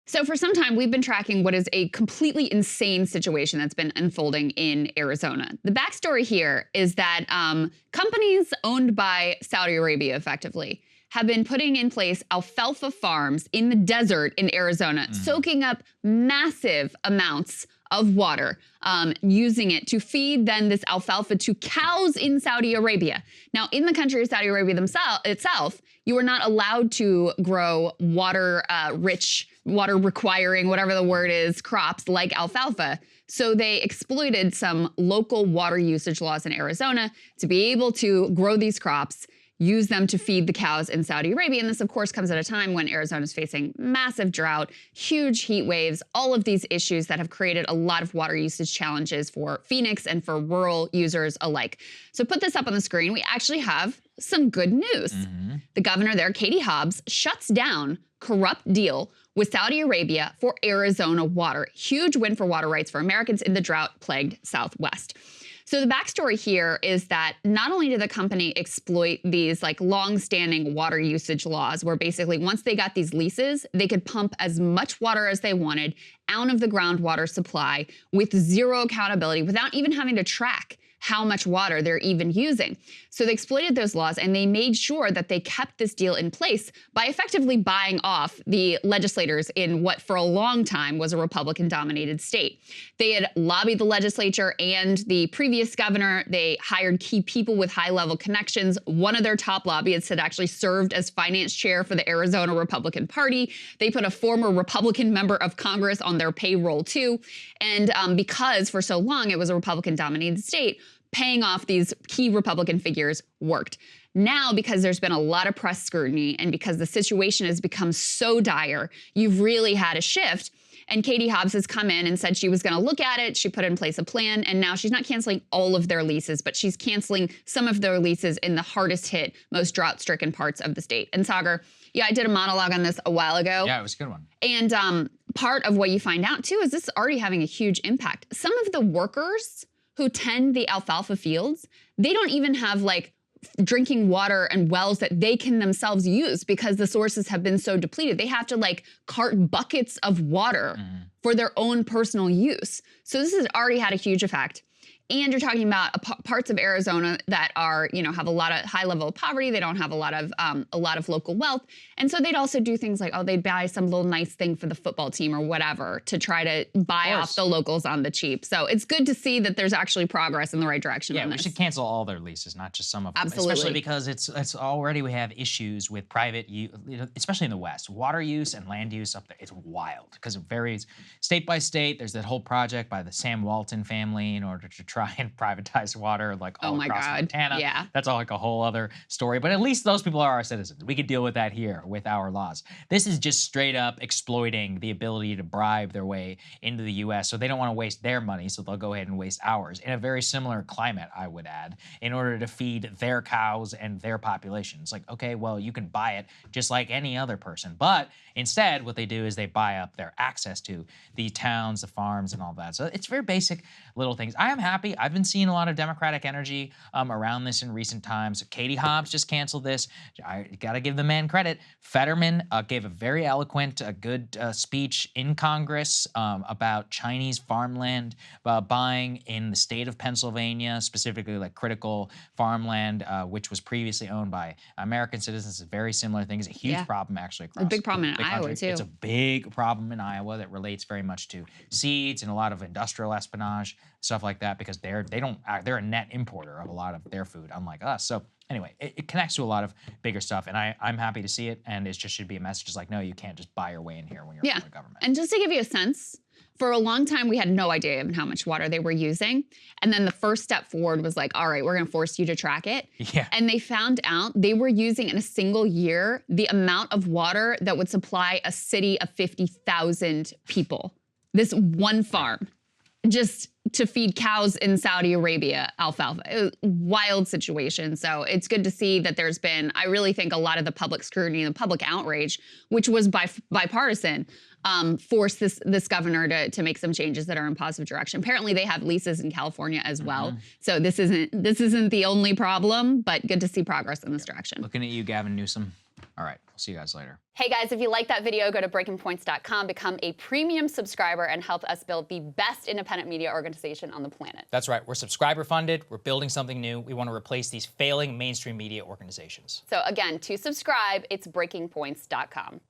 So for some time, we've been tracking what is a completely insane situation that's been unfolding in Arizona. The backstory here is that companies owned by Saudi Arabia, effectively, have been putting in place alfalfa farms in the desert in Arizona, soaking up massive amounts of water, using it to feed then this alfalfa to cows in Saudi Arabia. Now, in the country of Saudi Arabia itself, you are not allowed to grow water-rich, water-requiring, whatever the word is, crops like alfalfa. So they exploited some local water usage laws in Arizona to be able to grow these crops, use them to feed the cows in Saudi Arabia. And this, of course, comes at a time when Arizona is facing massive drought, huge heat waves, all of these issues that have created a lot of water usage challenges for Phoenix and for rural users alike. So put this up on the screen. We actually have some good news. The governor there, Katie Hobbs, shuts down corrupt deal with Saudi Arabia for Arizona water. Huge win for water rights for Americans in the drought-plagued Southwest. So the backstory here is that not only did the company exploit these like long-standing water usage laws where basically once they got these leases, they could pump as much water as they wanted out of the groundwater supply with zero accountability without even having to track how much water they're even using. So they exploited those laws and they made sure that they kept this deal in place by effectively buying off the legislators in what for a long time was a Republican-dominated state. They had lobbied the legislature and the previous governor. They hired key people with high-level connections. One of their top lobbyists had actually served as finance chair for the Arizona Republican Party. They put a former Republican member of Congress on their payroll too. And because for so long it was a Republican-dominated state, paying off these key Republican figures worked. Now, because there's been a lot of press scrutiny and because the situation has become so dire, you've really had a shift. And Katie Hobbs has come in and said she was going to look at it. She put in place a plan. And now she's not canceling all of their leases, but she's canceling some of their leases in the hardest hit, most drought-stricken parts of the state. And Saagar, yeah, I did a monologue on this a while ago. Yeah, it was a good one. And part of what you find out, too, is this is already having a huge impact. Some of the workers who tend the alfalfa fields, they don't even have like drinking water and wells that they can themselves use because the sources have been so depleted. They have to like cart buckets of water for their own personal use. So this has already had a huge effect. And you're talking about parts of Arizona that are, you know, have a lot of high level of poverty. They don't have a lot of local wealth. And so they'd also do things like, oh, they'd buy some little nice thing for the football team or whatever to try to buy off the locals on the cheap. So it's good to see that there's actually progress in the right direction. Yeah, on we this. should cancel all their leases, not just some of them. Absolutely. Especially because it's already we have issues with private use, especially in the West. Water use and land use up there, it's wild because it varies state by state. There's that whole project by the Sam Walton family in order to try and privatize water like all across Montana. Yeah. That's all like a whole other story. But at least those people are our citizens. We could deal with that here with our laws. This is just straight up exploiting the ability to bribe their way into the U.S. So they don't want to waste their money, so they'll go ahead and waste ours in a very similar climate, I would add, in order to feed their cows and their population. It's like, okay, well, you can buy it just like any other person. But instead, what they do is they buy up their access to the towns, the farms, and all that. So it's very basic little things. I am happy. I've been seeing a lot of Democratic energy around this in recent times. Katie Hobbs just canceled this. I got to give the man credit. Fetterman gave a very eloquent, good speech in Congress about Chinese farmland buying in the state of Pennsylvania, specifically like critical farmland, which was previously owned by American citizens. It's a very similar thing. It's a huge problem actually across a big problem in the Iowa country. too. It's a big problem in Iowa that relates very much to seeds and a lot of industrial espionage, stuff like that, because they're a net importer of a lot of their food, unlike us. So anyway, it connects to a lot of bigger stuff, and I'm happy to see it, and it just should be a message. It's like, no, you can't just buy your way in here when you're from the government. And just to give you a sense, for a long time, we had no idea even how much water they were using. And then the first step forward was like, all right, we're gonna force you to track it. Yeah. And they found out they were using in a single year the amount of water that would supply a city of 50,000 people. This one farm, just to feed cows in Saudi Arabia, alfalfa. It was a wild situation. So it's good to see that there's been, I really think a lot of the public scrutiny and the public outrage, which was bipartisan, forced this governor to make some changes that are in positive direction. Apparently they have leases in California as well. So this isn't the only problem, but good to see progress in this direction. Looking at you, Gavin Newsom. All right, we'll see you guys later. Hey guys, if you like that video, go to breakingpoints.com, become a premium subscriber, and help us build the best independent media organization on the planet. That's right. We're subscriber funded. We're building something new. We want to replace these failing mainstream media organizations. So again, to subscribe, it's breakingpoints.com.